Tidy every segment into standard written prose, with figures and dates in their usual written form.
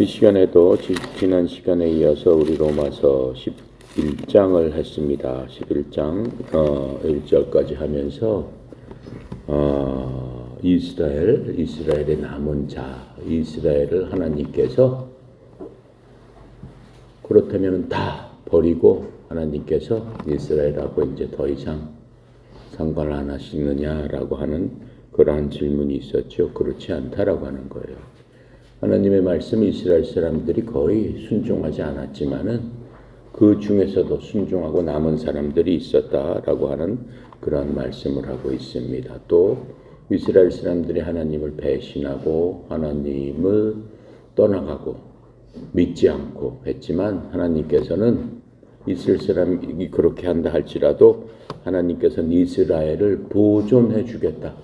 이 시간에도 지난 시간에 이어서 우리 로마서 11장을 했습니다. 11장 1절까지 하면서 이스라엘의 남은 자, 이스라엘을 하나님께서 그렇다면 다 버리고 하나님께서 이스라엘하고 이제 더 이상 상관을 안 하시느냐라고 하는 그러한 질문이 있었죠. 그렇지 않다라고 하는 거예요. 하나님의 말씀 이스라엘 사람들이 거의 순종하지 않았지만은 그 중에서도 순종하고 남은 사람들이 있었다라고 하는 그런 말씀을 하고 있습니다. 또 이스라엘 사람들이 하나님을 배신하고 하나님을 떠나가고 믿지 않고 했지만 하나님께서는 이스라엘 사람이 그렇게 한다 할지라도 하나님께서는 이스라엘을 보존해 주겠다.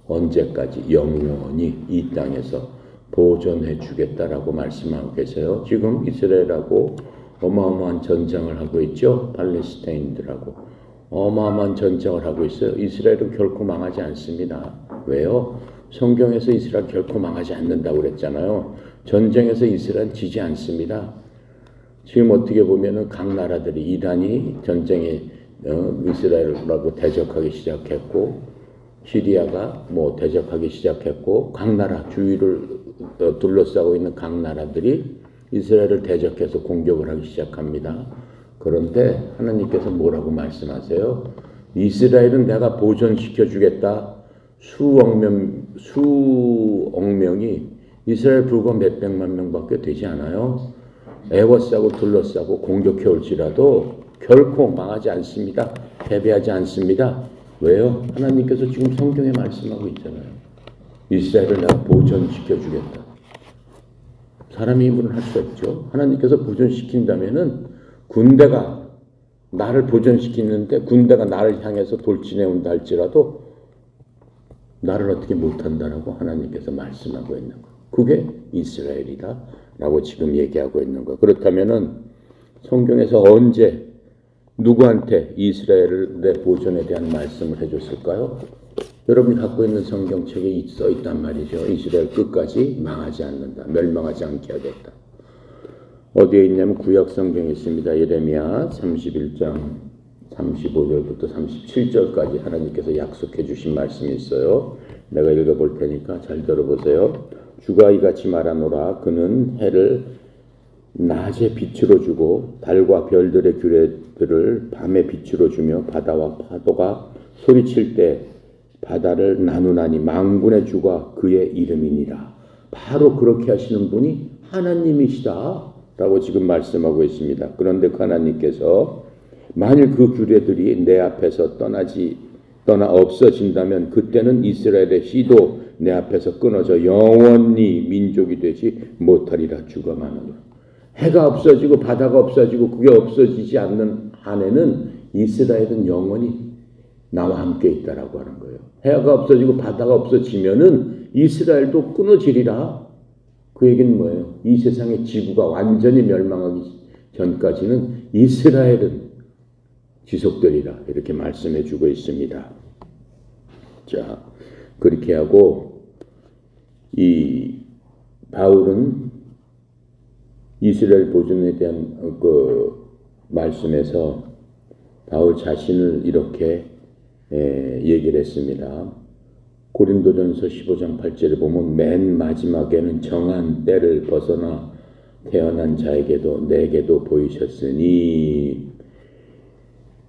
언제까지? 영원히 이 땅에서 보존해 주겠다라고 말씀하고 계세요. 지금 이스라엘하고 어마어마한 전쟁을 하고 있죠. 팔레스타인들하고 어마어마한 전쟁을 하고 있어요. 이스라엘은 결코 망하지 않습니다. 왜요? 성경에서 이스라엘 결코 망하지 않는다고 그랬잖아요. 전쟁에서 이스라엘은 지지 않습니다. 지금 어떻게 보면은 각 나라들이 이란이 전쟁에 이스라엘하고 대적하기 시작했고 시리아가 대적하기 시작했고 각 나라 주위를 둘러싸고 있는 각 나라들이 이스라엘을 대적해서 공격을 하기 시작합니다. 그런데 하나님께서 뭐라고 말씀하세요? 이스라엘은 내가 보존시켜 주겠다. 수억 명이 이스라엘 불과 몇백만 명밖에 되지 않아요. 애워싸고 둘러싸고 공격해 올지라도 결코 망하지 않습니다. 패배하지 않습니다. 왜요? 하나님께서 지금 성경에 말씀하고 있잖아요. 이스라엘을 내가 보존시켜 주겠다. 사람의 힘으로는 할 수 없죠. 하나님께서 보존시킨다면은 군대가 나를 보존시키는데 군대가 나를 향해서 돌진해 온다 할지라도 나를 어떻게 못한다라고 하나님께서 말씀하고 있는 거. 그게 이스라엘이다라고 지금 얘기하고 있는 거. 그렇다면은 성경에서 언제 누구한테 이스라엘의 보존에 대한 말씀을 해줬을까요? 여러분이 갖고 있는 성경책에 써 있단 말이죠. 이스라엘 끝까지 망하지 않는다. 멸망하지 않게 하겠다. 어디에 있냐면 구약 성경에 있습니다. 예레미야 31장 35절부터 37절까지 하나님께서 약속해 주신 말씀이 있어요. 내가 읽어볼 테니까 잘 들어보세요. 주가 이같이 말하노라. 그는 해를 낮에 빛으로 주고 달과 별들의 규례들을 밤에 빛으로 주며 바다와 파도가 소리칠 때 바다를 나누나니 만군의 주가 그의 이름이니라. 바로 그렇게 하시는 분이 하나님이시다 라고 지금 말씀하고 있습니다. 그런데 그 하나님께서 만일 그 규례들이 내 앞에서 떠나 없어진다면 그때는 이스라엘의 씨도 내 앞에서 끊어져 영원히 민족이 되지 못하리라. 주가 말하노라. 해가 없어지고 바다가 없어지고 그게 없어지지 않는 한에는 이스라엘은 영원히 나와 함께 있다라고 하는 거예요. 해가 없어지고 바다가 없어지면은 이스라엘도 끊어지리라. 그 얘기는 뭐예요? 이 세상의 지구가 완전히 멸망하기 전까지는 이스라엘은 지속되리라. 이렇게 말씀해 주고 있습니다. 자, 그렇게 하고 이 바울은 이스라엘 보존에 대한 그 말씀에서 바울 자신을 이렇게 얘기를 했습니다. 고린도전서 15장 8절에 보면 맨 마지막에는 정한 때를 벗어나 태어난 자에게도 내게도 보이셨으니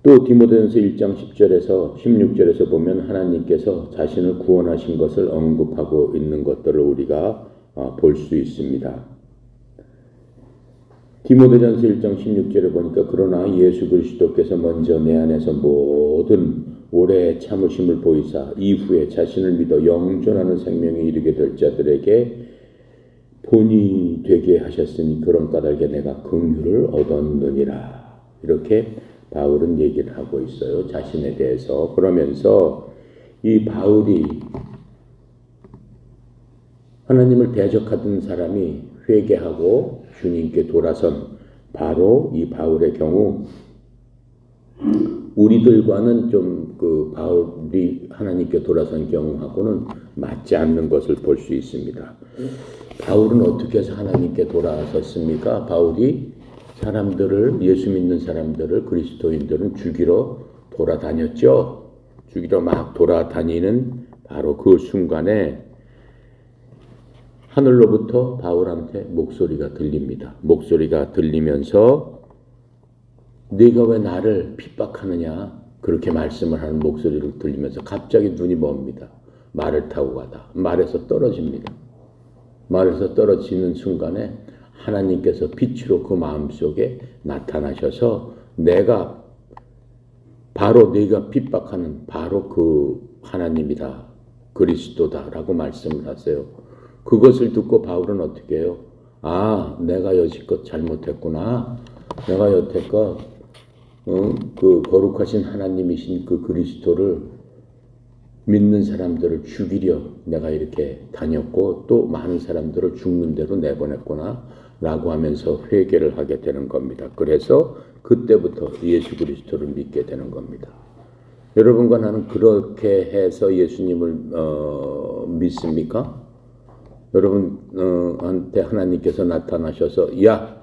또 디모데전서 1장 10절에서 16절에서 보면 하나님께서 자신을 구원하신 것을 언급하고 있는 것들을 우리가 볼 수 있습니다. 디모데전서 1장 16절에 보니까 그러나 예수 그리스도께서 먼저 내 안에서 모든 오래 참으심을 보이사 이후에 자신을 믿어 영존하는 생명에 이르게 될 자들에게 본이 되게 하셨으니 그런 까닭에 내가 긍휼을 얻었느니라. 이렇게 바울은 얘기를 하고 있어요. 자신에 대해서. 그러면서 이 바울이 하나님을 대적하던 사람이 회개하고 주님께 돌아선 바로 이 바울의 경우 우리들과는 좀 그 바울이 하나님께 돌아선 경우하고는 맞지 않는 것을 볼 수 있습니다. 바울은 어떻게 해서 하나님께 돌아섰습니까? 바울이 사람들을, 예수 믿는 사람들을, 그리스도인들은 죽이러 돌아다녔죠. 죽이러 막 돌아다니는 바로 그 순간에 하늘로부터 바울한테 목소리가 들립니다. 목소리가 들리면서 네가 왜 나를 핍박하느냐, 그렇게 말씀을 하는 목소리를 들리면서 갑자기 눈이 멉니다. 말을 타고 가다 말에서 떨어집니다. 말에서 떨어지는 순간에 하나님께서 빛으로 그 마음속에 나타나셔서 내가 바로 네가 핍박하는 바로 그 하나님이다, 그리스도다라고 말씀을 하세요. 그것을 듣고 바울은 어떻게 해요? 아, 내가 여지껏 잘못했구나. 내가 여태껏 그 거룩하신 하나님이신 그 그리스도를 믿는 사람들을 죽이려 내가 이렇게 다녔고 또 많은 사람들을 죽는 대로 내보냈구나 라고 하면서 회개를 하게 되는 겁니다. 그래서 그때부터 예수 그리스도를 믿게 되는 겁니다. 여러분과 나는 그렇게 해서 예수님을 믿습니까? 여러분한테 하나님께서 나타나셔서 야,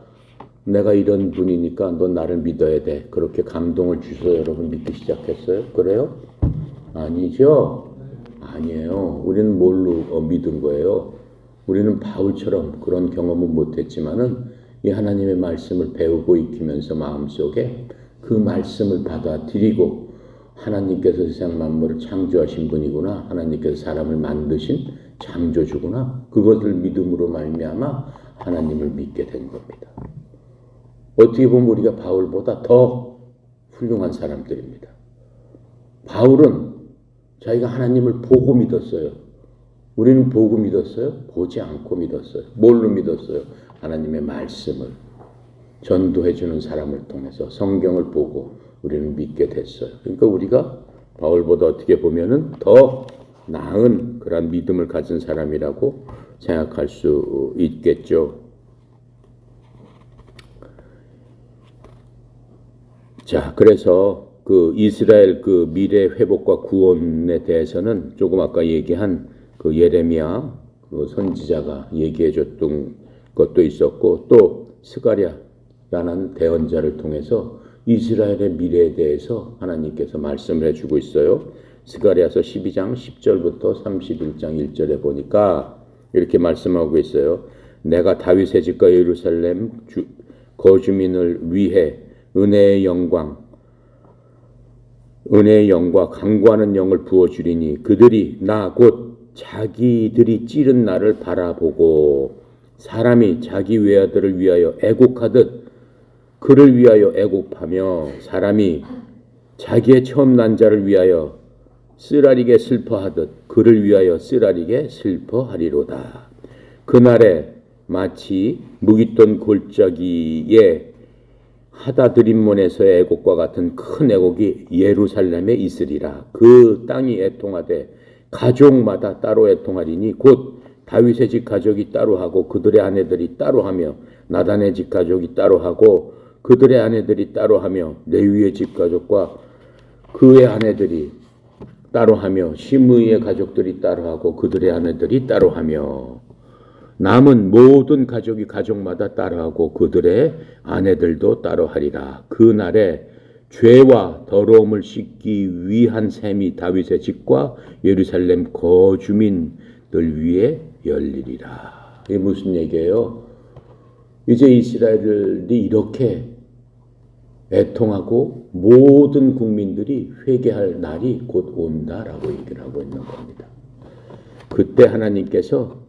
내가 이런 분이니까 너 나를 믿어야 돼, 그렇게 감동을 주셔서 여러분 믿기 시작했어요? 그래요? 아니죠? 아니에요. 우리는 뭘로 믿은 거예요? 우리는 바울처럼 그런 경험은 못했지만은 이 하나님의 말씀을 배우고 익히면서 마음속에 그 말씀을 받아들이고 하나님께서 세상 만물을 창조하신 분이구나, 하나님께서 사람을 만드신 창조주구나, 그것을 믿음으로 말미암아 하나님을 믿게 된 겁니다. 어떻게 보면 우리가 바울보다 더 훌륭한 사람들입니다. 바울은 자기가 하나님을 보고 믿었어요. 우리는 보고 믿었어요? 보지 않고 믿었어요. 뭘로 믿었어요? 하나님의 말씀을 전도해 주는 사람을 통해서 성경을 보고 우리는 믿게 됐어요. 그러니까 우리가 바울보다 어떻게 보면은 더 나은 그런 믿음을 가진 사람이라고 생각할 수 있겠죠. 자, 그래서 그 이스라엘 그 미래 회복과 구원에 대해서는 조금 아까 얘기한 그 예레미야 그 선지자가 얘기해 줬던 것도 있었고, 또 스가랴라는 대언자를 통해서 이스라엘의 미래에 대해서 하나님께서 말씀을 해주고 있어요. 스가랴서 12장 10절부터 31장 1절에 보니까 이렇게 말씀하고 있어요. 내가 다윗의 집과 예루살렘 거주민을 위해 은혜의 영광, 은혜의 영과 강구하는 영을 부어주리니 그들이 나 곧 자기들이 찌른 나를 바라보고 사람이 자기 외아들을 위하여 애곡하듯 그를 위하여 애곡하며 사람이 자기의 처음 난 자를 위하여 쓰라리게 슬퍼하듯 그를 위하여 쓰라리게 슬퍼하리로다. 그날에 마치 무깃돈 골짜기에 하다드림몬에서의 애곡과 같은 큰 애곡이 예루살렘에 있으리라. 그 땅이 애통하되 가족마다 따로 애통하리니 곧 다윗의 집 가족이 따로 하고 그들의 아내들이 따로 하며 나단의 집 가족이 따로 하고 그들의 아내들이 따로 하며 레위의 집 가족과 그의 아내들이 따로 하며 시므이의 가족들이 따로 하고 그들의 아내들이 따로 하며 남은 모든 가족이 가족마다 따로 하고 그들의 아내들도 따로 하리라. 그날에 죄와 더러움을 씻기 위한 셈이 다윗의 집과 예루살렘 거주민들 위에 열리리라. 이게 무슨 얘기예요? 이제 이스라엘이 이렇게 애통하고 모든 국민들이 회개할 날이 곧 온다라고 얘기를 하고 있는 겁니다. 그때 하나님께서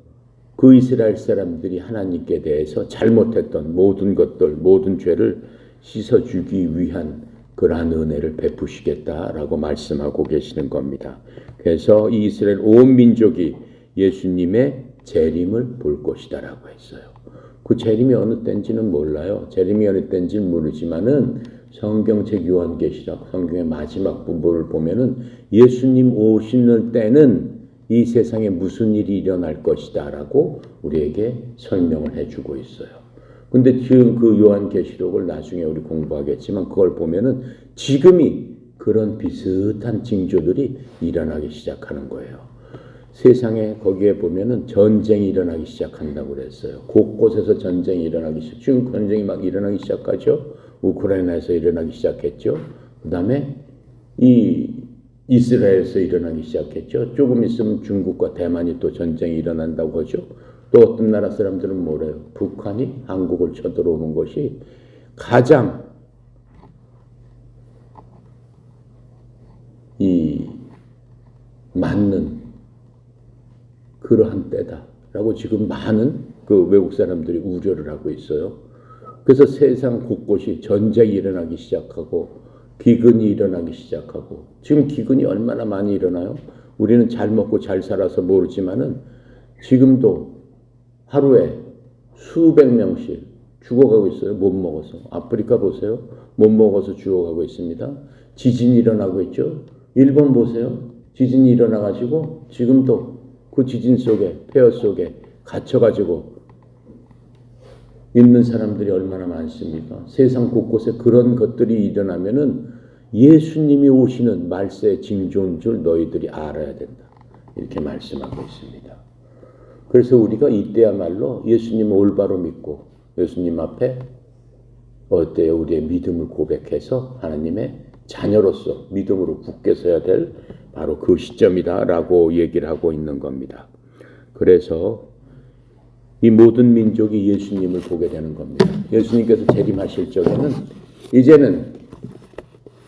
그 이스라엘 사람들이 하나님께 대해서 잘못했던 모든 것들, 모든 죄를 씻어주기 위한 그러한 은혜를 베푸시겠다라고 말씀하고 계시는 겁니다. 그래서 이 이스라엘 온 민족이 예수님의 재림을 볼 것이다라고 했어요. 그 재림이 어느 때인지는 몰라요. 재림이 어느 때인지는 모르지만은 성경책 요한계시록 성경의 마지막 부분을 보면은 예수님 오시는 때는 이 세상에 무슨 일이 일어날 것이다라고 우리에게 설명을 해주고 있어요. 근데 지금 그 요한계시록을 나중에 우리 공부하겠지만 그걸 보면은 지금이 그런 비슷한 징조들이 일어나기 시작하는 거예요. 세상에 거기에 보면은 전쟁이 일어나기 시작한다고 그랬어요. 곳곳에서 전쟁이 일어나기 시작. 지금 전쟁이 막 일어나기 시작하죠. 우크라이나에서 일어나기 시작했죠. 그다음에 이 이스라엘에서 일어나기 시작했죠. 조금 있으면 중국과 대만이 또 전쟁이 일어난다고 하죠. 또 어떤 나라 사람들은 뭐래요? 북한이 한국을 쳐들어오는 것이 가장 맞는 그러한 때다라고 지금 많은 그 외국 사람들이 우려를 하고 있어요. 그래서 세상 곳곳이 전쟁이 일어나기 시작하고 기근이 일어나기 시작하고 지금 기근이 얼마나 많이 일어나요? 우리는 잘 먹고 잘 살아서 모르지만은 지금도 하루에 수백 명씩 죽어가고 있어요. 못 먹어서. 아프리카 보세요. 못 먹어서 죽어가고 있습니다. 지진이 일어나고 있죠. 일본 보세요. 지진이 일어나가지고 지금도 그 지진 속에 폐허 속에 갇혀가지고 있는 사람들이 얼마나 많습니까? 세상 곳곳에 그런 것들이 일어나면은 예수님이 오시는 말세의 징조인 줄 너희들이 알아야 된다. 이렇게 말씀하고 있습니다. 그래서 우리가 이때야말로 예수님을 올바로 믿고 예수님 앞에 어때요? 우리의 믿음을 고백해서 하나님의 자녀로서 믿음으로 굳게 서야 될 바로 그 시점이다라고 얘기를 하고 있는 겁니다. 그래서 이 모든 민족이 예수님을 보게 되는 겁니다. 예수님께서 재림하실 적에는 이제는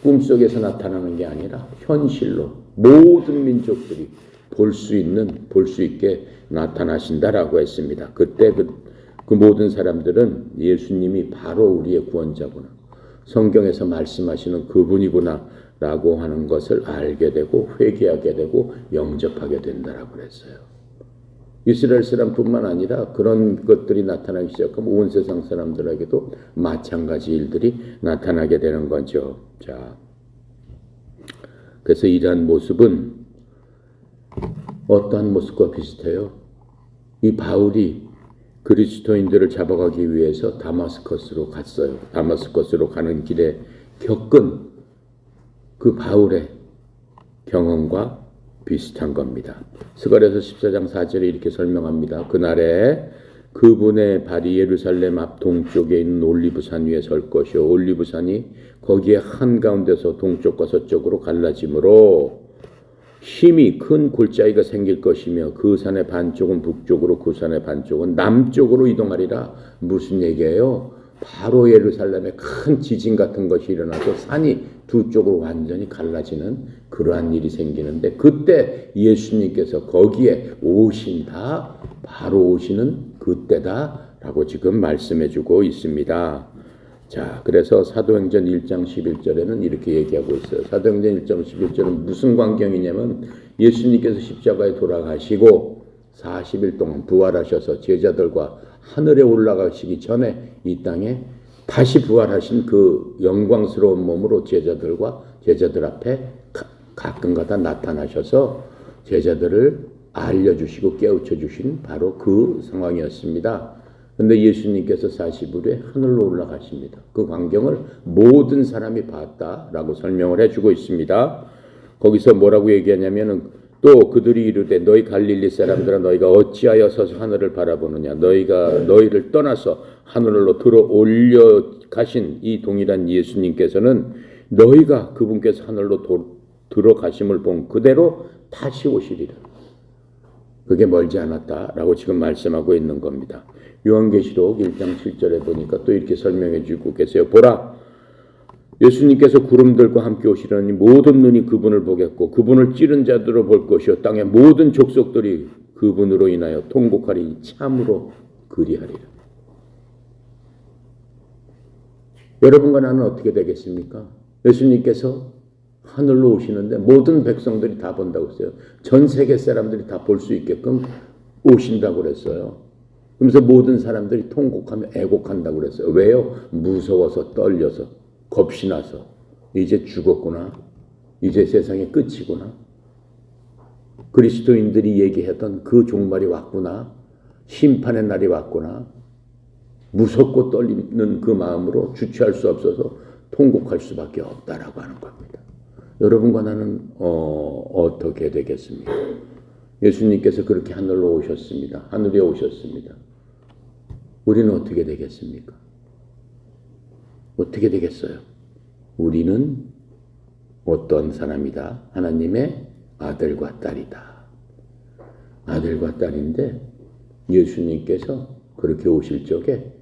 꿈속에서 나타나는 게 아니라 현실로 모든 민족들이 볼 수 있게 나타나신다라고 했습니다. 그때 그 모든 사람들은 예수님이 바로 우리의 구원자구나. 성경에서 말씀하시는 그분이구나 라고 하는 것을 알게 되고 회개하게 되고 영접하게 된다라고 그랬어요. 이스라엘 사람뿐만 아니라 그런 것들이 나타나기 시작하면 온 세상 사람들에게도 마찬가지 일들이 나타나게 되는 거죠. 자, 그래서 이러한 모습은 어떠한 모습과 비슷해요? 이 바울이 그리스도인들을 잡아가기 위해서 다마스커스로 갔어요. 다마스커스로 가는 길에 겪은 그 바울의 경험과 비슷한 겁니다. 스가랴서 14장 4절에 이렇게 설명합니다. 그날에 그분의 발이 예루살렘 앞 동쪽에 있는 올리브산 위에 설 것이요 올리브산이 거기에 한가운데서 동쪽과 서쪽으로 갈라지므로 힘이 큰 골짜기가 생길 것이며 그 산의 반쪽은 북쪽으로 그 산의 반쪽은 남쪽으로 이동하리라. 무슨 얘기예요? 바로 예루살렘에 큰 지진 같은 것이 일어나서 산이 두 쪽으로 완전히 갈라지는 그러한 일이 생기는데 그때 예수님께서 거기에 오신다. 바로 오시는 그때다라고 지금 말씀해주고 있습니다. 자, 그래서 사도행전 1장 11절에는 이렇게 얘기하고 있어요. 사도행전 1장 11절은 무슨 광경이냐면 예수님께서 십자가에 돌아가시고 40일 동안 부활하셔서 제자들과 하늘에 올라가시기 전에 이 땅에 다시 부활하신 그 영광스러운 몸으로 제자들 앞에 가끔가다 나타나셔서 제자들을 알려주시고 깨우쳐 주신 바로 그 상황이었습니다. 그런데 예수님께서 40일 후에 하늘로 올라가십니다. 그 광경을 모든 사람이 봤다라고 설명을 해주고 있습니다. 거기서 뭐라고 얘기하냐면은 또 그들이 이르되 너희 갈릴리 사람들아 너희가 어찌하여 서서 하늘을 바라보느냐 너희를 떠나서 하늘로 들어 올려 가신 이 동일한 예수님께서는 너희가 그분께서 하늘로 들어가심을 본 그대로 다시 오시리라. 그게 멀지 않았다라고 지금 말씀하고 있는 겁니다. 요한계시록 1장 7절에 보니까 또 이렇게 설명해 주고 계세요. 보라, 예수님께서 구름들과 함께 오시려니 모든 눈이 그분을 보겠고 그분을 찌른 자들로 볼 것이요 땅의 모든 족속들이 그분으로 인하여 통곡하리. 참으로 그리하리라. 여러분과 나는 어떻게 되겠습니까? 예수님께서 하늘로 오시는데 모든 백성들이 다 본다고 했어요. 전 세계 사람들이 다 볼 수 있게끔 오신다고 그랬어요. 그러면서 모든 사람들이 통곡하며 애곡한다고 그랬어요. 왜요? 무서워서 떨려서 겁이 나서 이제 죽었구나. 이제 세상의 끝이구나. 그리스도인들이 얘기했던 그 종말이 왔구나. 심판의 날이 왔구나. 무섭고 떨리는 그 마음으로 주체할 수 없어서 통곡할 수밖에 없다라고 하는 겁니다. 여러분과 나는 어떻게 되겠습니까? 예수님께서 그렇게 하늘로 오셨습니다. 하늘에 오셨습니다. 우리는 어떻게 되겠습니까? 어떻게 되겠어요? 우리는 어떤 사람이다? 하나님의 아들과 딸이다. 아들과 딸인데 예수님께서 그렇게 오실 적에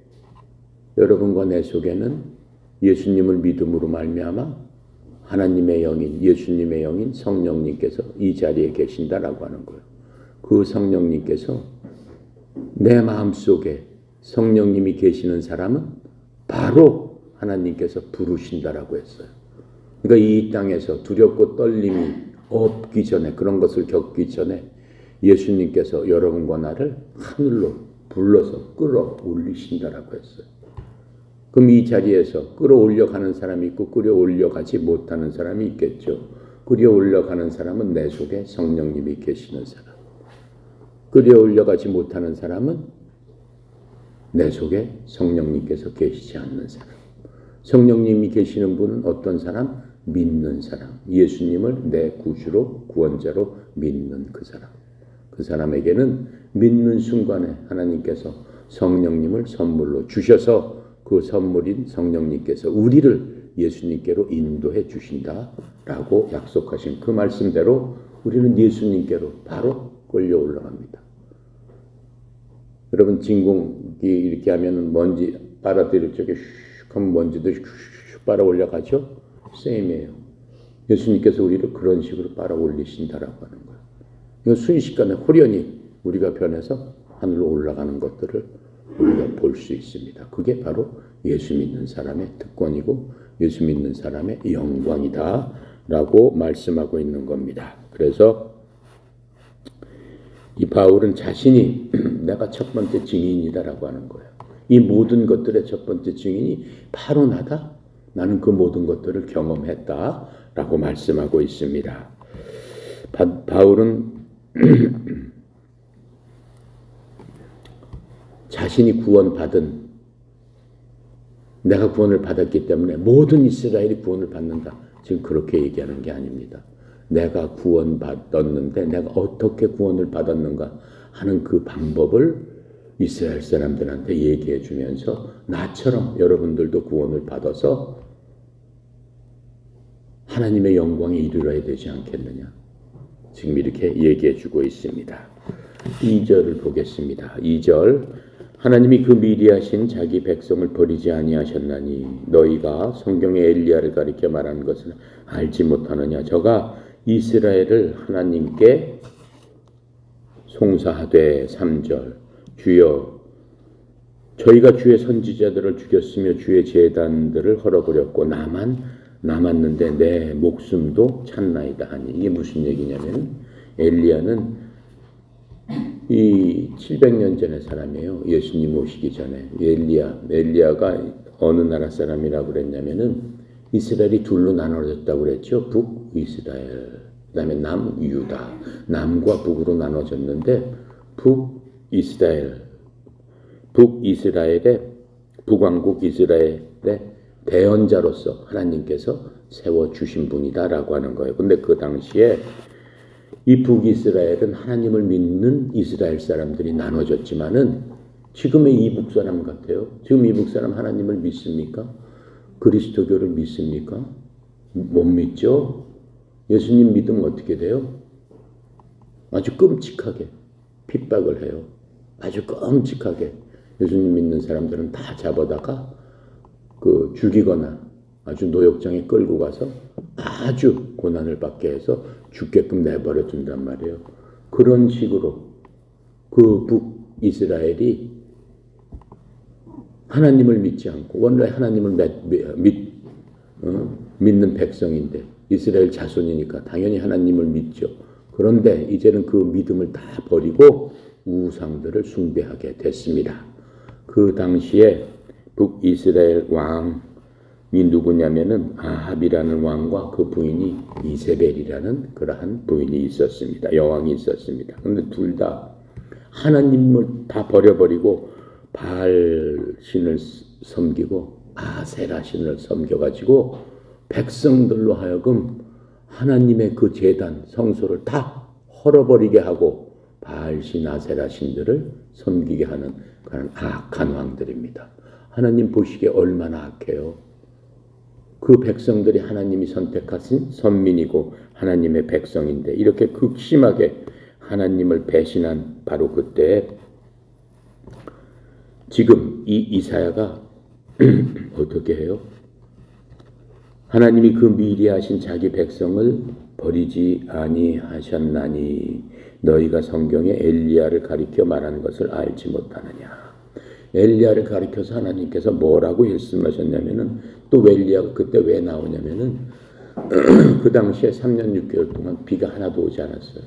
여러분과 내 속에는 예수님을 믿음으로 말미암아 하나님의 영인, 예수님의 영인 성령님께서 이 자리에 계신다라고 하는 거예요. 그 성령님께서 내 마음속에 성령님이 계시는 사람은 바로 하나님께서 부르신다라고 했어요. 그러니까 이 땅에서 두렵고 떨림이 없기 전에, 그런 것을 겪기 전에 예수님께서 여러분과 나를 하늘로 불러서 끌어올리신다라고 했어요. 그럼 이 자리에서 끌어올려가는 사람이 있고 끌어올려가지 못하는 사람이 있겠죠. 끌어올려가는 사람은 내 속에 성령님이 계시는 사람. 끌어올려가지 못하는 사람은 내 속에 성령님께서 계시지 않는 사람. 성령님이 계시는 분은 어떤 사람? 믿는 사람. 예수님을 내 구주로 구원자로 믿는 그 사람. 그 사람에게는 믿는 순간에 하나님께서 성령님을 선물로 주셔서 그 선물인 성령님께서 우리를 예수님께로 인도해 주신다라고 약속하신 그 말씀대로 우리는 예수님께로 바로 끌려 올라갑니다. 여러분 진공기 이렇게 하면 먼지 빨아들일 적에 슉 하면 먼지도 슉 빨아 올라가죠? 셈이에요. 예수님께서 우리를 그런 식으로 빨아 올리신다라고 하는 거예요. 이거 순식간에 호련히 우리가 변해서 하늘로 올라가는 것들을 우리가 볼 수 있습니다. 그게 바로 예수 믿는 사람의 특권이고 예수 믿는 사람의 영광이다 라고 말씀하고 있는 겁니다. 그래서 이 바울은 자신이 내가 첫 번째 증인이다 라고 하는 거예요. 이 모든 것들의 첫 번째 증인이 바로 나다. 나는 그 모든 것들을 경험했다 라고 말씀하고 있습니다. 바울은 자신이 구원받은, 내가 구원을 받았기 때문에 모든 이스라엘이 구원을 받는다. 지금 그렇게 얘기하는 게 아닙니다. 내가 구원받았는데 내가 어떻게 구원을 받았는가 하는 그 방법을 이스라엘 사람들한테 얘기해 주면서 나처럼 여러분들도 구원을 받아서 하나님의 영광에 이르러야 되지 않겠느냐. 지금 이렇게 얘기해 주고 있습니다. 2절을 보겠습니다. 2절 하나님이 그 미리하신 자기 백성을 버리지 아니하셨나니 너희가 성경의 엘리야를 가리켜 말하는 것을 알지 못하느냐. 저가 이스라엘을 하나님께 송사하되 3절 주여 저희가 주의 선지자들을 죽였으며 주의 제단들을 헐어버렸고 나만 남았는데 내 목숨도 찾나이다 하니 이게 무슨 얘기냐면 엘리야는 이 700년 전의 사람이에요. 예수님 오시기 전에 엘리야가 어느 나라 사람이라고 그랬냐면은 이스라엘이 둘로 나눠졌다고 그랬죠. 북이스라엘, 그다음에 남유다. 남과 북으로 나눠졌는데 북이스라엘의 북왕국 이스라엘의 대언자로서 하나님께서 세워주신 분이다라고 하는 거예요. 근데 그 당시에 이 북이스라엘은 하나님을 믿는 이스라엘 사람들이 나눠졌지만은 지금의 이북 사람 같아요. 지금 이북 사람 하나님을 믿습니까? 그리스도교를 믿습니까? 못 믿죠? 예수님 믿으면 어떻게 돼요? 아주 끔찍하게 핍박을 해요. 아주 끔찍하게 예수님 믿는 사람들은 다 잡아다가 죽이거나 아주 노역장에 끌고 가서 아주 고난을 받게 해서 죽게끔 내버려 둔단 말이에요. 그런 식으로 그 북이스라엘이 하나님을 믿지 않고 원래 하나님을 믿는 백성인데 이스라엘 자손이니까 당연히 하나님을 믿죠. 그런데 이제는 그 믿음을 다 버리고 우상들을 숭배하게 됐습니다. 그 당시에 북이스라엘 왕이 누구냐면은 아합이라는 왕과 그 부인이 이세벨이라는 그러한 부인이 있었습니다. 여왕이 있었습니다. 그런데 둘 다 하나님을 다 버려버리고 바알 신을 섬기고 아세라 신을 섬겨가지고 백성들로 하여금 하나님의 그 제단 성소를 다 헐어버리게 하고 바알신, 아세라신들을 섬기게 하는 그런 악한 왕들입니다. 하나님 보시기에 얼마나 악해요. 그 백성들이 하나님이 선택하신 선민이고 하나님의 백성인데 이렇게 극심하게 하나님을 배신한 바로 그때 지금 이 이사야가 어떻게 해요? 하나님이 그 미리하신 자기 백성을 버리지 아니하셨나니 너희가 성경에 엘리야를 가리켜 말하는 것을 알지 못하느냐. 엘리야를 가리켜서 하나님께서 뭐라고 말씀하셨냐면은 또 엘리야가 그때 왜 나오냐면은 그 당시에 3년 6개월 동안 비가 하나도 오지 않았어요.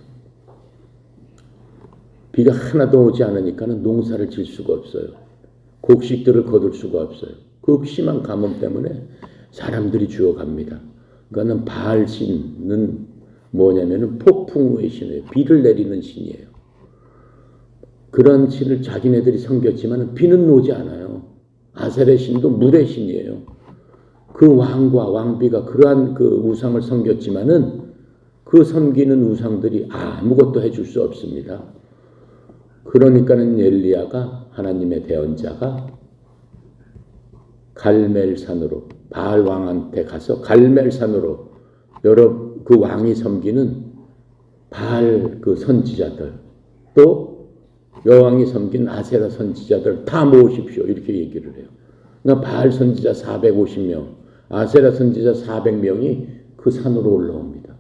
비가 하나도 오지 않으니까는 농사를 질 수가 없어요. 곡식들을 거둘 수가 없어요. 그 심한 가뭄 때문에 사람들이 죽어갑니다. 그러니까는 바알신은 뭐냐면은 폭풍우의 신이에요. 비를 내리는 신이에요. 그런 신을 자기네들이 섬겼지만 비는 오지 않아요. 아세레 신도 물의 신이에요. 그 왕과 왕비가 그러한 그 우상을 섬겼지만은 그 섬기는 우상들이 아무것도 해줄 수 없습니다. 그러니까는 엘리야가 하나님의 대언자가 갈멜산으로 바알 왕한테 가서 갈멜산으로 여러 그 왕이 섬기는 바알 그 선지자들 또 여왕이 섬긴 아세라 선지자들 다 모으십시오 이렇게 얘기를 해요. 그러니까 바알 선지자 450명 아세라 선지자 400명이 그 산으로 올라옵니다.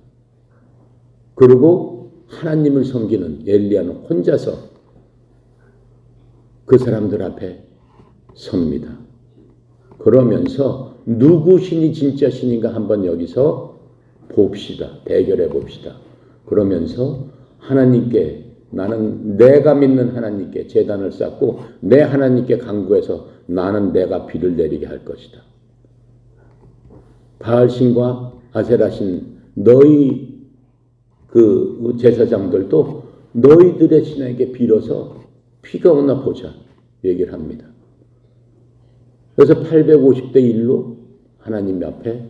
그리고 하나님을 섬기는 엘리야는 혼자서 그 사람들 앞에 섭니다. 그러면서 누구 신이 진짜 신인가 한번 여기서 봅시다. 대결해 봅시다. 그러면서 하나님께 나는 내가 믿는 하나님께 제단을 쌓고 내 하나님께 간구해서 나는 내가 비를 내리게 할 것이다. 바알신과 아세라신 너희 그 제사장들도 너희들의 신에게 빌어서 비가 오나 보자 얘기를 합니다. 그래서 850대 1로 하나님 앞에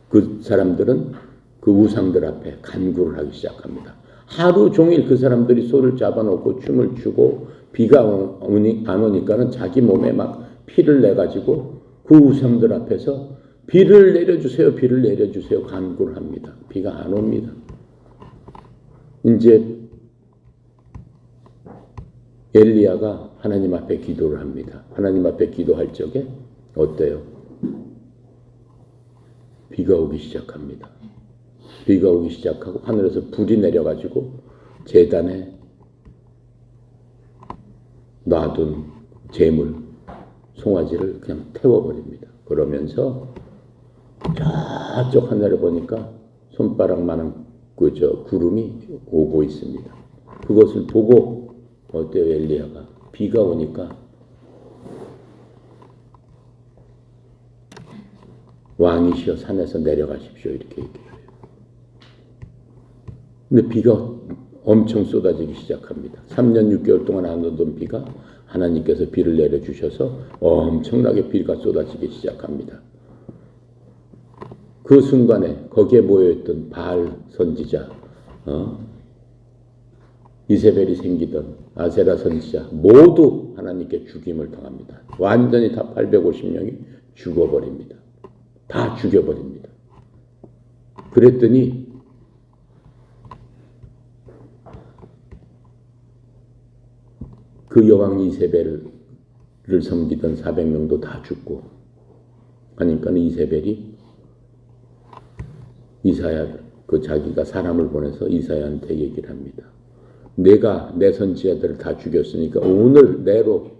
그 사람들은 그 우상들 앞에 간구를 하기 시작합니다. 하루 종일 그 사람들이 손을 잡아놓고 춤을 추고 비가 안 오니까는 자기 몸에 막 피를 내가지고 그 우상들 앞에서 비를 내려주세요, 비를 내려주세요 간구를 합니다. 비가 안 옵니다. 이제 엘리야가 하나님 앞에 기도를 합니다. 하나님 앞에 기도할 적에 어때요? 비가 오기 시작합니다. 비가 오기 시작하고 하늘에서 불이 내려가지고 제단에 놔둔 재물, 송아지를 그냥 태워버립니다. 그러면서 저쪽 하늘에 보니까 손바닥만한 그 구름이 오고 있습니다. 그것을 보고 어때요? 엘리야가 비가 오니까 왕이시여 산에서 내려가십시오 이렇게 얘기해요. 근데 비가 엄청 쏟아지기 시작합니다. 3년 6개월 동안 안 오던 비가 하나님께서 비를 내려주셔서 엄청나게 비가 쏟아지기 시작합니다. 그 순간에 거기에 모여있던 바알 선지자, 이세벨이 생기던 아세라 선지자 모두 하나님께 죽임을 당합니다. 완전히 다 850명이 죽어버립니다. 다 죽여버립니다. 그랬더니 그 여왕 이세벨을 섬기던 400명도 다 죽고 하니까 이세벨이 이사야 그 자기가 사람을 보내서 이사야한테 얘기를 합니다. 내가 내 선지자들을 다 죽였으니까 오늘 내로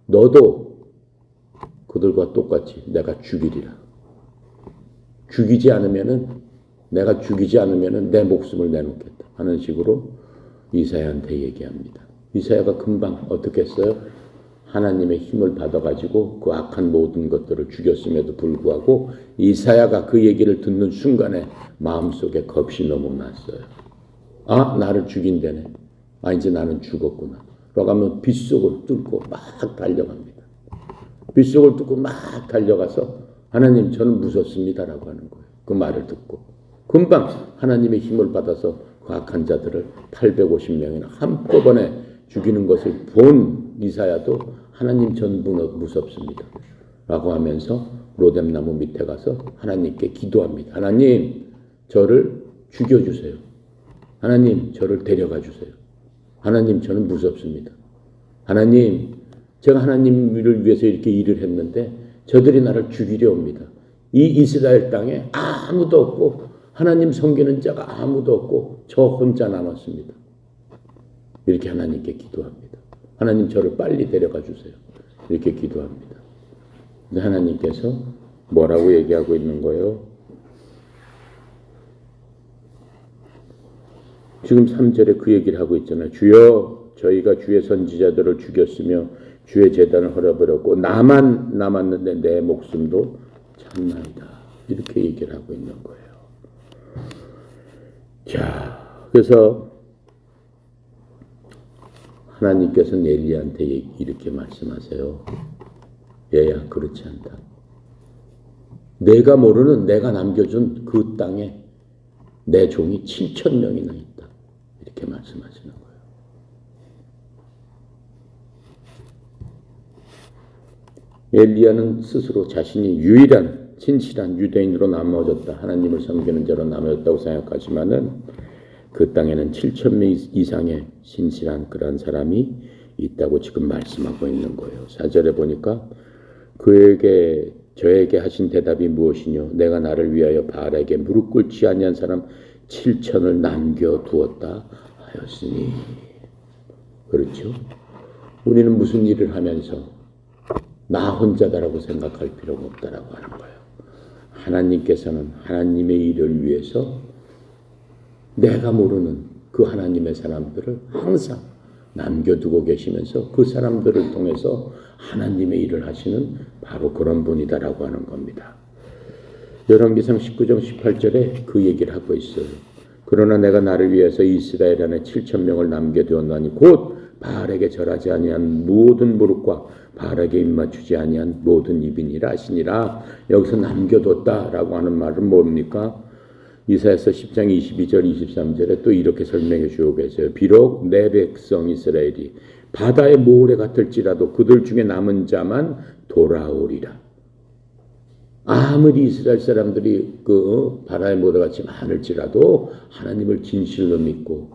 너도 그들과 똑같이 내가 죽이리라. 내가 죽이지 않으면은 내 목숨을 내놓겠다 하는 식으로 이사야한테 얘기합니다. 이사야가 금방 어떻게 했어요? 하나님의 힘을 받아가지고 그 악한 모든 것들을 죽였음에도 불구하고 이사야가 그 얘기를 듣는 순간에 마음속에 겁이 너무 났어요. 아, 나를 죽인다네. 아, 이제 나는 죽었구나. 그러고 하면 빗속을 뚫고 막 달려갑니다. 빗속을 뚫고 막 달려가서 하나님 저는 무섭습니다라고 하는 거예요. 그 말을 듣고 금방 하나님의 힘을 받아서 그 그 악한 자들을 850명이나 한꺼번에 죽이는 것을 본 이사야도 하나님 전부 무섭습니다. 라고 하면서 로뎀나무 밑에 가서 하나님께 기도합니다. 하나님, 저를 죽여주세요. 하나님, 저를 데려가 주세요. 하나님, 저는 무섭습니다. 하나님, 제가 하나님을 위해서 이렇게 일을 했는데 저들이 나를 죽이려 옵니다. 이 이스라엘 땅에 아무도 없고 하나님 섬기는 자가 아무도 없고 저 혼자 남았습니다. 이렇게 하나님께 기도합니다. 하나님, 저를 빨리 데려가 주세요. 이렇게 기도합니다. 근데 하나님께서 뭐라고 얘기하고 있는 거예요? 지금 3절에 그 얘기를 하고 있잖아요. 주여, 저희가 주의 선지자들을 죽였으며 주의 제단을 헐어버렸고 나만 남았는데 내 목숨도 참나이다. 이렇게 얘기를 하고 있는 거예요. 자, 그래서 하나님께서는 엘리야한테 이렇게 말씀하세요. 얘야, 그렇지 않다. 내가 모르는, 내가 남겨준 그 땅에 내 종이 7,000명이나 있다. 이렇게 말씀하시는 거예요. 엘리야는 스스로 자신이 유일한 진실한 유대인으로 남아졌다. 하나님을 섬기는 자로 남아졌다고 생각하지만은 그 땅에는 7,000명 이상의 신실한 그런 사람이 있다고 지금 말씀하고 있는 거예요. 4절에 보니까 그에게 저에게 하신 대답이 무엇이뇨? 내가 나를 위하여 바알에게 무릎 꿇지 아니한 사람 7,000을 남겨두었다 하였으니. 그렇죠? 우리는 무슨 일을 하면서 나 혼자다라고 생각할 필요가 없다라고 하는 거예요. 하나님께서는 하나님의 일을 위해서 내가 모르는 그 하나님의 사람들을 항상 남겨두고 계시면서 그 사람들을 통해서 하나님의 일을 하시는 바로 그런 분이다라고 하는 겁니다. 열왕기상 19장 18절에 그 얘기를 하고 있어요. 그러나 내가 나를 위해서 이스라엘 안에 7,000명을 남겨두었나니 곧 바알에게 절하지 아니한 모든 무릎과 바알에게 입맞추지 아니한 모든 입이니라 하시니라. 여기서 남겨뒀다라고 하는 말은 뭡니까? 이사야서 10장 22절 23절에 또 이렇게 설명해 주고 계세요. 비록 내 백성 이스라엘이 바다의 모래 같을지라도 그들 중에 남은 자만 돌아오리라. 아무리 이스라엘 사람들이 그 바다의 모래같이 많을지라도 하나님을 진실로 믿고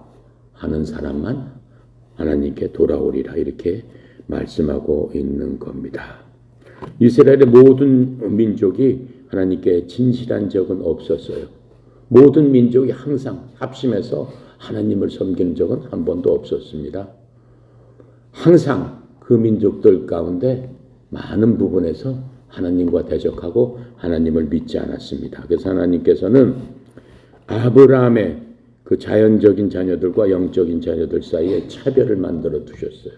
하는 사람만 하나님께 돌아오리라. 이렇게 말씀하고 있는 겁니다. 이스라엘의 모든 민족이 하나님께 진실한 적은 없었어요. 모든 민족이 항상 합심해서 하나님을 섬기는 적은 한 번도 없었습니다. 항상 그 민족들 가운데 많은 부분에서 하나님과 대적하고 하나님을 믿지 않았습니다. 그래서 하나님께서는 아브라함의 그 자연적인 자녀들과 영적인 자녀들 사이에 차별을 만들어 두셨어요.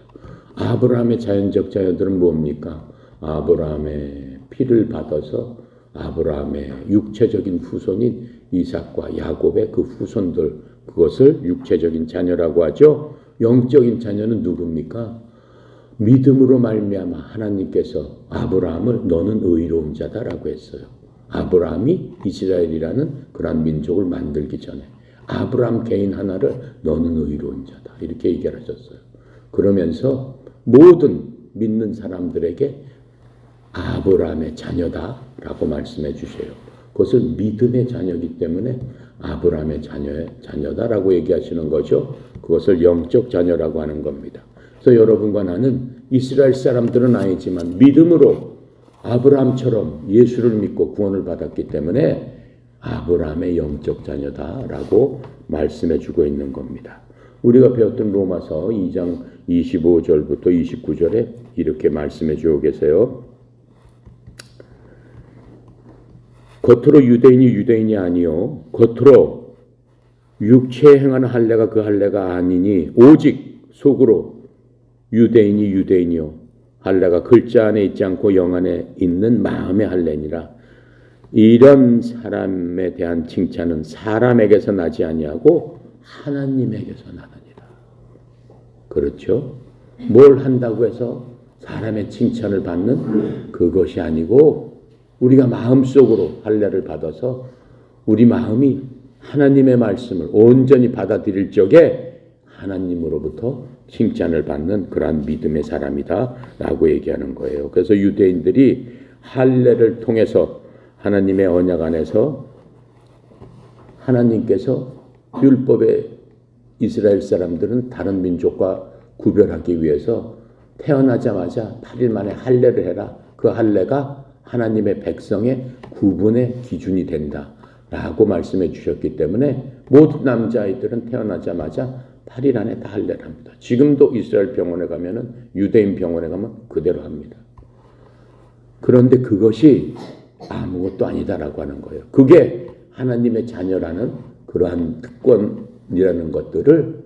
아브라함의 자연적 자녀들은 뭡니까? 아브라함의 피를 받아서 아브라함의 육체적인 후손인 이삭과 야곱의 그 후손들, 그것을 육체적인 자녀라고 하죠. 영적인 자녀는 누굽니까? 믿음으로 말미암아 하나님께서 아브라함을 너는 의로운 자다라고 했어요. 아브라함이 이스라엘이라는 그런 민족을 만들기 전에 아브라함 개인 하나를 너는 의로운 자다 이렇게 얘기를 하셨어요. 그러면서 모든 믿는 사람들에게 아브라함의 자녀다라고 말씀해 주세요. 그것을 믿음의 자녀이기 때문에 아브라함의 자녀다라고 얘기하시는 거죠. 그것을 영적 자녀라고 하는 겁니다. 그래서 여러분과 나는 이스라엘 사람들은 아니지만 믿음으로 아브라함처럼 예수를 믿고 구원을 받았기 때문에 아브라함의 영적 자녀다라고 말씀해 주고 있는 겁니다. 우리가 배웠던 로마서 2장 25절부터 29절에 이렇게 말씀해 주고 계세요. 겉으로 유대인이 아니요 겉으로 육체에 행하는 할례가 그 할례가 아니니 오직 속으로 유대인이요 할례가 글자 안에 있지 않고 영 안에 있는 마음의 할례니라. 이런 사람에 대한 칭찬은 사람에게서 나지 아니하고 하나님에게서 나느니라. 그렇죠? 뭘 한다고 해서 사람의 칭찬을 받는 그것이 아니고 우리가 마음속으로 할례를 받아서 우리 마음이 하나님의 말씀을 온전히 받아들일 적에 하나님으로부터 칭찬을 받는 그러한 믿음의 사람이다 라고 얘기하는 거예요. 그래서 유대인들이 할례를 통해서 하나님의 언약 안에서 하나님께서 율법의 이스라엘 사람들은 다른 민족과 구별하기 위해서 태어나자마자 8일 만에 할례를 해라. 그 할례가 하나님의 백성의 구분의 기준이 된다 라고 말씀해 주셨기 때문에 모든 남자아이들은 태어나자마자 8일 안에 다 할례를 합니다. 지금도 이스라엘 병원에 가면은, 유대인 병원에 가면 그대로 합니다. 그런데 그것이 아무것도 아니다라고 하는 거예요. 그게 하나님의 자녀라는 그러한 특권이라는 것들을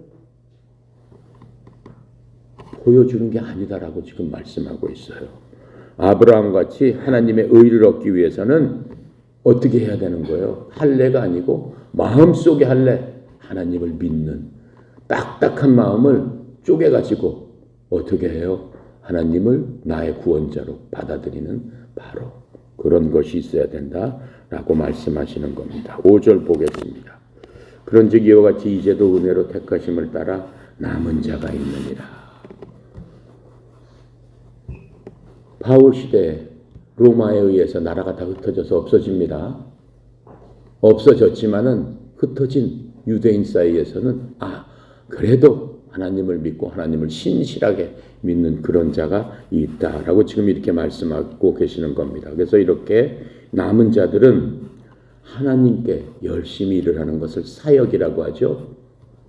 보여주는 게 아니다라고 지금 말씀하고 있어요. 아브라함같이 하나님의 의를 얻기 위해서는 어떻게 해야 되는 거예요? 할례가 아니고 마음속의 할례, 하나님을 믿는 딱딱한 마음을 쪼개가지고 어떻게 해요? 하나님을 나의 구원자로 받아들이는 바로 그런 것이 있어야 된다라고 말씀하시는 겁니다. 5절 보겠습니다. 그런즉 이와 같이 이제도 은혜로 택하심을 따라 남은 자가 있느니라. 바울 시대에 로마에 의해서 나라가 다 흩어져서 없어집니다. 없어졌지만은 흩어진 유대인 사이에서는 그래도 하나님을 믿고 하나님을 신실하게 믿는 그런 자가 있다라고 지금 이렇게 말씀하고 계시는 겁니다. 그래서 이렇게 남은 자들은 하나님께 열심히 일을 하는 것을 사역이라고 하죠.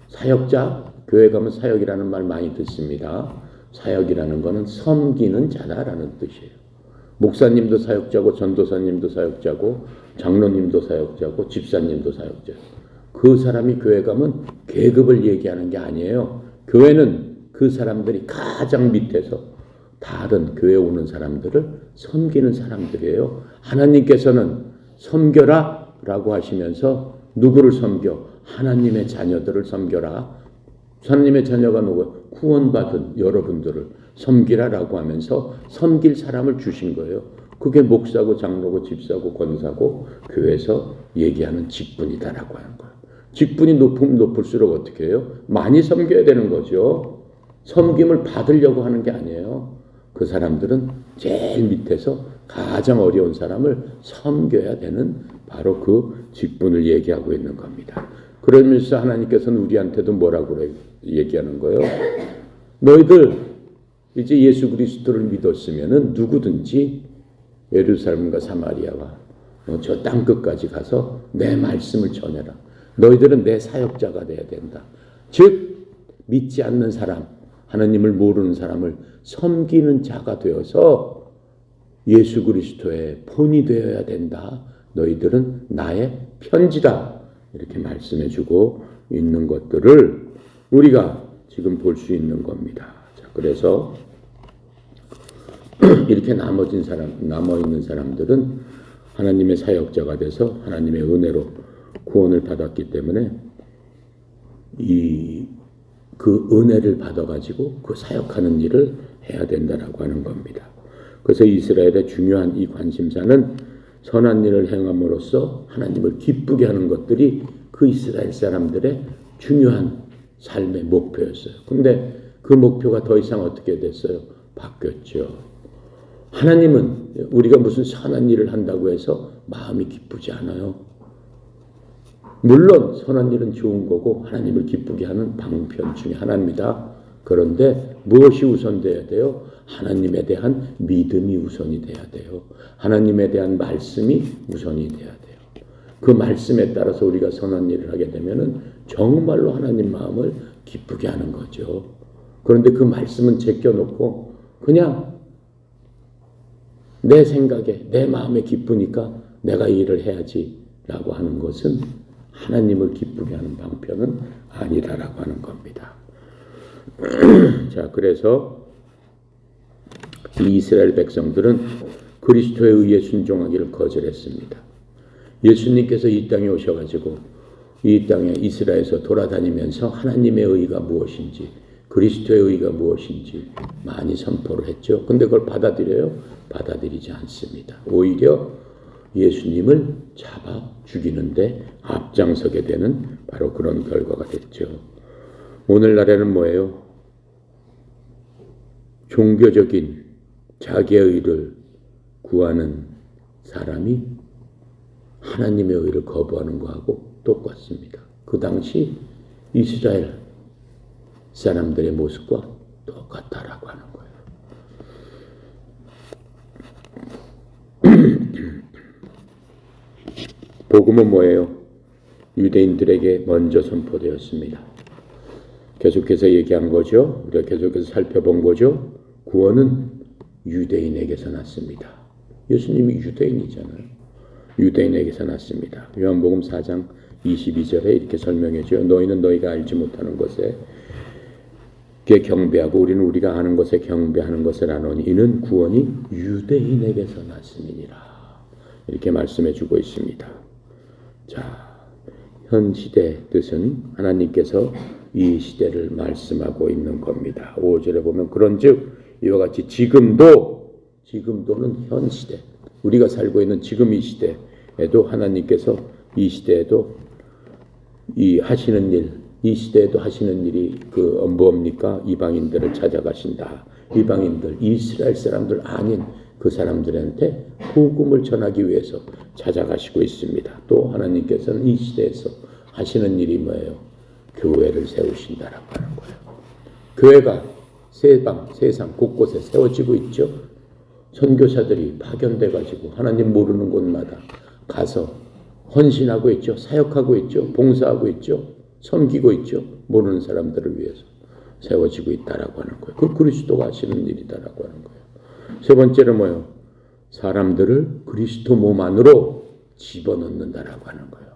사역자, 교회 가면 사역이라는 말 많이 듣습니다. 사역이라는 것은 섬기는 자다라는 뜻이에요. 목사님도 사역자고, 전도사님도 사역자고, 장로님도 사역자고, 집사님도 사역자고. 그 사람이 교회 가면 계급을 얘기하는 게 아니에요. 교회는 그 사람들이 가장 밑에서 다른 교회 오는 사람들을 섬기는 사람들이에요. 하나님께서는 섬겨라 라고 하시면서 누구를 섬겨? 하나님의 자녀들을 섬겨라. 하나님의 자녀가 누구? 구원받은 여러분들을 섬기라라고 하면서 섬길 사람을 주신 거예요. 그게 목사고 장로고 집사고 권사고 교회에서 얘기하는 직분이다라고 하는 거예요. 직분이 높으면 높을수록 어떻게 해요? 많이 섬겨야 되는 거죠. 섬김을 받으려고 하는 게 아니에요. 그 사람들은 제일 밑에서 가장 어려운 사람을 섬겨야 되는 바로 그 직분을 얘기하고 있는 겁니다. 그러면서 하나님께서는 우리한테도 뭐라고 얘기하는 거예요? 너희들 이제 예수 그리스도를 믿었으면은 누구든지 예루살렘과 사마리아와 저 땅 끝까지 가서 내 말씀을 전해라. 너희들은 내 사역자가 돼야 된다. 즉 믿지 않는 사람, 하나님을 모르는 사람을 섬기는 자가 되어서 예수 그리스도의 본이 되어야 된다. 너희들은 나의 편지다. 이렇게 말씀해주고 있는 것들을 우리가 지금 볼 수 있는 겁니다. 자, 그래서 이렇게 남아있는 사람들은 하나님의 사역자가 돼서 하나님의 은혜로 구원을 받았기 때문에 그 은혜를 받아가지고 그 사역하는 일을 해야 된다라고 하는 겁니다. 그래서 이스라엘의 중요한 이 관심사는 선한 일을 행함으로써 하나님을 기쁘게 하는 것들이 그 이스라엘 사람들의 중요한 삶의 목표였어요. 근데 그 목표가 더 이상 어떻게 됐어요? 바뀌었죠. 하나님은 우리가 무슨 선한 일을 한다고 해서 마음이 기쁘지 않아요. 물론 선한 일은 좋은 거고 하나님을 기쁘게 하는 방편 중에 하나입니다. 그런데 무엇이 우선돼야 돼요? 하나님에 대한 믿음이 우선이 돼야 돼요. 하나님에 대한 말씀이 우선이 돼야 돼요. 그 말씀에 따라서 우리가 선한 일을 하게 되면은 정말로 하나님 마음을 기쁘게 하는 거죠. 그런데 그 말씀은 제껴놓고 그냥 내 생각에 내 마음에 기쁘니까 내가 이 일을 해야지라고 하는 것은 하나님을 기쁘게 하는 방편은 아니다라고 하는 겁니다. 자, 그래서 이 이스라엘 백성들은 그리스도에 의해 순종하기를 거절했습니다. 예수님께서 이 땅에 오셔가지고 이 땅에 이스라엘에서 돌아다니면서 하나님의 의가 무엇인지 그리스도의 의가 무엇인지 많이 선포를 했죠. 근데 그걸 받아들여요? 받아들이지 않습니다. 오히려 예수님을 잡아 죽이는데 앞장서게 되는 바로 그런 결과가 됐죠. 오늘날에는 뭐예요? 종교적인 자기의 의를 구하는 사람이 하나님의 의를 거부하는 것하고 똑같습니다. 그 당시 이스라엘 사람들의 모습과 똑같다라고 하는 거예요. 복음은 뭐예요? 유대인들에게 먼저 선포되었습니다. 계속해서 얘기한 거죠. 우리가 계속해서 살펴본 거죠. 구원은 유대인에게서 났습니다. 예수님이 유대인이잖아요. 유대인에게서 났습니다. 요한복음 4장 22절에 이렇게 설명해줘요. 너희는 너희가 알지 못하는 것에 경배하고 우리는 우리가 아는 것에 경배하는 것을 아노니 이는 구원이 유대인에게서 났음이니라. 이렇게 말씀해주고 있습니다. 자, 현 시대 뜻은 하나님께서 이 시대를 말씀하고 있는 겁니다. 5절에 보면 그런즉 이와 같이 지금도는 현 시대, 우리가 살고 있는 지금 이 시대에도 하나님께서 이 시대에도 이 하시는 일, 이 시대에도 하시는 일이 뭡니까? 이방인들을 찾아가신다. 이방인들, 이스라엘 사람들 아닌 그 사람들한테 복음을 전하기 위해서 찾아가시고 있습니다. 또 하나님께서는 이 시대에서 하시는 일이 뭐예요? 교회를 세우신다라고 하는 거예요. 교회가 세상 곳곳에 세워지고 있죠. 선교사들이 파견돼 가지고 하나님 모르는 곳마다 가서 헌신하고 있죠. 사역하고 있죠. 봉사하고 있죠. 섬기고 있죠. 모르는 사람들을 위해서 세워지고 있다라고 하는 거예요. 그 그리스도가 하시는 일이다라고 하는 거예요. 세 번째는 뭐예요? 사람들을 그리스도 몸 안으로 집어넣는다라고 하는 거예요.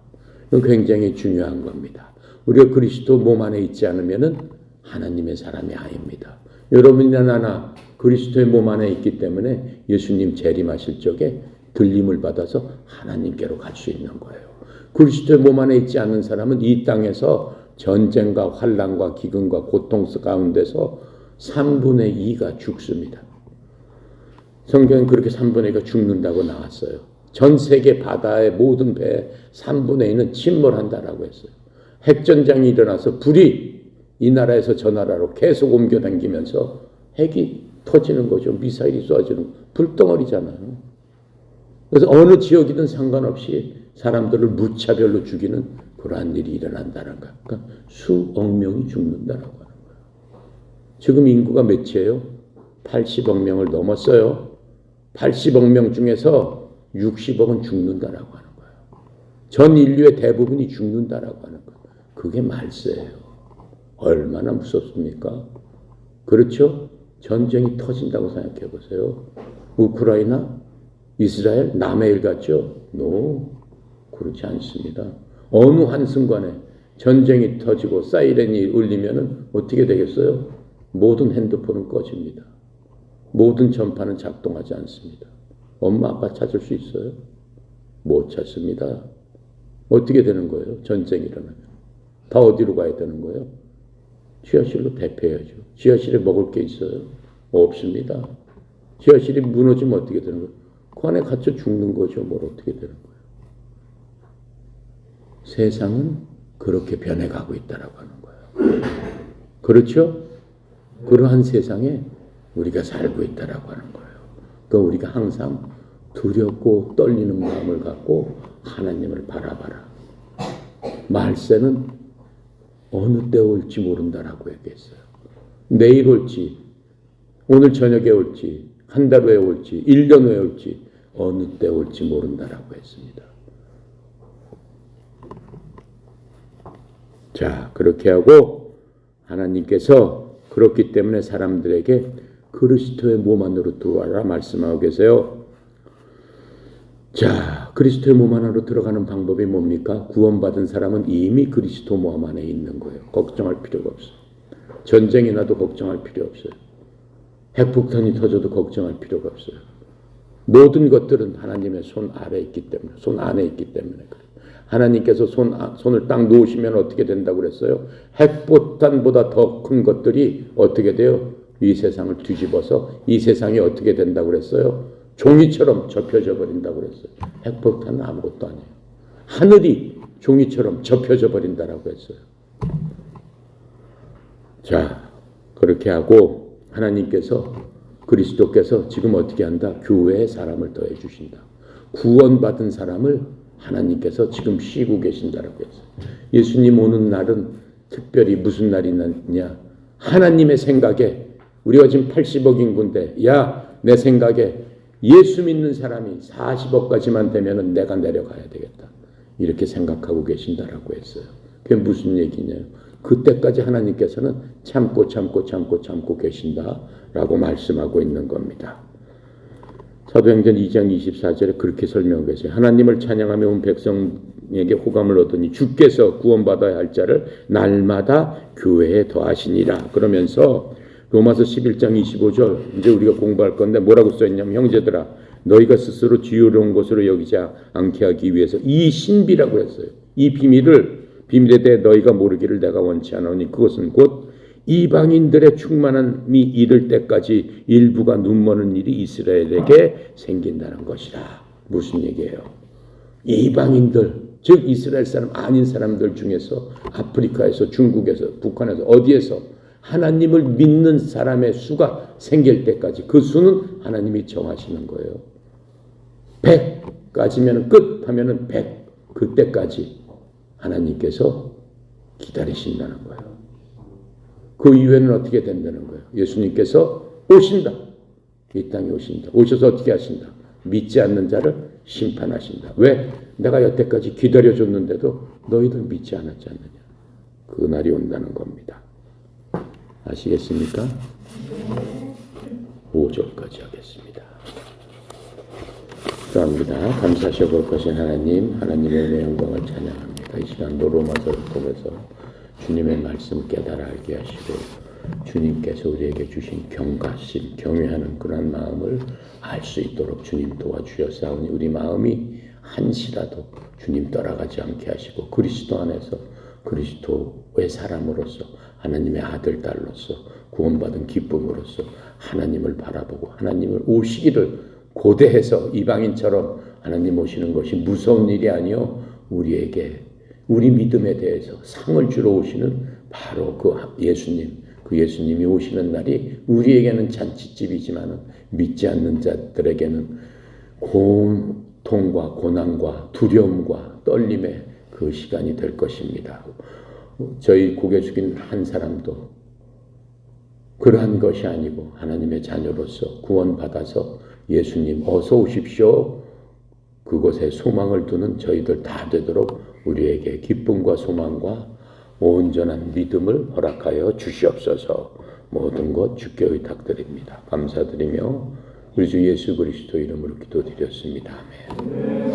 이건 굉장히 중요한 겁니다. 우리가 그리스도 몸 안에 있지 않으면은 하나님의 사람이 아닙니다. 여러분이나 나나 그리스도의 몸 안에 있기 때문에 예수님 재림하실 적에 들림을 받아서 하나님께로 갈 수 있는 거예요. 그리스도의 몸 안에 있지 않는 사람은 이 땅에서 전쟁과 환난과 기근과 고통 가운데서 3분의 2가 죽습니다. 성경은 그렇게 3분의 2가 죽는다고 나왔어요. 전 세계 바다의 모든 배의 3분의 2는 침몰한다라고 했어요. 핵전장이 일어나서 불이 이 나라에서 저 나라로 계속 옮겨다니면서 핵이 터지는 거죠. 미사일이 쏘아지는 불덩어리잖아요. 그래서 어느 지역이든 상관없이 사람들을 무차별로 죽이는 그러한 일이 일어난다는 거예요. 그러니까 수억 명이 죽는다라고 하는 거예요. 지금 인구가 몇이에요? 80억 명을 넘었어요. 80억 명 중에서 60억은 죽는다라고 하는 거예요. 전 인류의 대부분이 죽는다라고 하는 거예요. 그게 말세예요. 얼마나 무섭습니까? 그렇죠? 전쟁이 터진다고 생각해 보세요. 우크라이나, 이스라엘, 남의 일 같죠? 그렇지 않습니다. 어느 한순간에 전쟁이 터지고 사이렌이 울리면은 어떻게 되겠어요? 모든 핸드폰은 꺼집니다. 모든 전파는 작동하지 않습니다. 엄마 아빠 찾을 수 있어요? 못 찾습니다. 어떻게 되는 거예요? 전쟁이 일어나면. 다 어디로 가야 되는 거예요? 지하실로 대피해야죠. 지하실에 먹을 게 있어요? 없습니다. 지하실이 무너지면 어떻게 되는 거예요? 그 안에 갇혀 죽는 거죠. 뭘 어떻게 되는 거예요? 세상은 그렇게 변해가고 있다라고 하는 거예요. 그렇죠? 그러한 세상에 우리가 살고 있다라고 하는 거예요. 그러니까 우리가 항상 두렵고 떨리는 마음을 갖고 하나님을 바라봐라. 말세는 어느 때 올지 모른다라고 얘기했어요. 내일 올지, 오늘 저녁에 올지, 한 달 후에 올지, 1년 후에 올지, 어느 때 올지 모른다라고 했습니다. 자, 그렇게 하고 하나님께서 그렇기 때문에 사람들에게 그리스도의 몸 안으로 들어와라 말씀하고 계세요. 자, 그리스도의 몸 안으로 들어가는 방법이 뭡니까? 구원받은 사람은 이미 그리스도 몸 안에 있는 거예요. 걱정할 필요가 없어요. 전쟁이 나도 걱정할 필요 없어요. 핵폭탄이 터져도 걱정할 필요가 없어요. 모든 것들은 하나님의 손 아래에 있기 때문에, 손 안에 있기 때문에 그래요. 하나님께서 손을 딱 놓으시면 어떻게 된다고 그랬어요? 핵폭탄보다 더 큰 것들이 어떻게 돼요? 이 세상을 뒤집어서 이 세상이 어떻게 된다고 그랬어요? 종이처럼 접혀져 버린다고 그랬어요. 핵폭탄은 아무것도 아니에요. 하늘이 종이처럼 접혀져 버린다라고 했어요. 자, 그렇게 하고 하나님께서 그리스도께서 지금 어떻게 한다? 교회에 사람을 더해 주신다. 구원받은 사람을 하나님께서 지금 쉬고 계신다라고 했어요. 예수님 오는 날은 특별히 무슨 날이 났냐? 하나님의 생각에 우리가 지금 80억 인구인데 내 생각에 예수 믿는 사람이 40억까지만 되면 내가 내려가야 되겠다. 이렇게 생각하고 계신다라고 했어요. 그게 무슨 얘기냐요? 그때까지 하나님께서는 참고 계신다라고 말씀하고 있는 겁니다. 사도행전 2장 24절에 그렇게 설명하고 계세요. 하나님을 찬양하며 온 백성에게 호감을 얻으니 주께서 구원받아야 할 자를 날마다 교회에 더하시니라. 그러면서 로마서 11장 25절 이제 우리가 공부할 건데 뭐라고 써있냐면 형제들아 너희가 스스로 지혜로운 것으로 여기지 않게 하기 위해서 이 신비라고 했어요. 이 비밀에 대해 너희가 모르기를 내가 원치 않으니 그것은 곧 이방인들의 충만함이 이를 때까지 일부가 눈머는 일이 이스라엘에게 생긴다는 것이다. 무슨 얘기예요? 이방인들, 즉 이스라엘 사람 아닌 사람들 중에서 아프리카에서 중국에서 북한에서 어디에서 하나님을 믿는 사람의 수가 생길 때까지 그 수는 하나님이 정하시는 거예요. 100까지면 끝 하면은 100 그때까지 하나님께서 기다리신다는 거예요. 그 이후에는 어떻게 된다는 거예요? 예수님께서 오신다. 이 땅에 오신다. 오셔서 어떻게 하신다? 믿지 않는 자를 심판하신다. 왜? 내가 여태까지 기다려줬는데도 너희들 믿지 않았지 않느냐. 그 날이 온다는 겁니다. 아시겠습니까? 5절까지 하겠습니다. 감사합니다. 감사하셔 볼 것인 하나님, 하나님의 은혜 영광을 찬양합니다. 이 시간도 로마서를 통해서 주님의 말씀 깨달아 알게 하시고 주님께서 우리에게 주신 경각심, 경외하는 그런 마음을 알 수 있도록 주님 도와주셨사오니 우리 마음이 한시라도 주님 떠나가지 않게 하시고 그리스도 안에서 그리스도의 사람으로서 하나님의 아들, 딸로서 구원받은 기쁨으로써 하나님을 바라보고 하나님을 오시기를 고대해서 이방인처럼 하나님 오시는 것이 무서운 일이 아니요 우리에게 우리 믿음에 대해서 상을 주러 오시는 바로 그 예수님이 오시는 날이 우리에게는 잔치집이지만 믿지 않는 자들에게는 고통과 고난과 두려움과 떨림의 그 시간이 될 것입니다. 저희 고개 숙인 한 사람도 그러한 것이 아니고 하나님의 자녀로서 구원받아서 예수님 어서 오십시오. 그곳에 소망을 두는 저희들 다 되도록 우리에게 기쁨과 소망과 온전한 믿음을 허락하여 주시옵소서. 모든 것 주께 의탁드립니다. 감사드리며 우리 주 예수 그리스도 이름으로 기도드렸습니다. 아멘.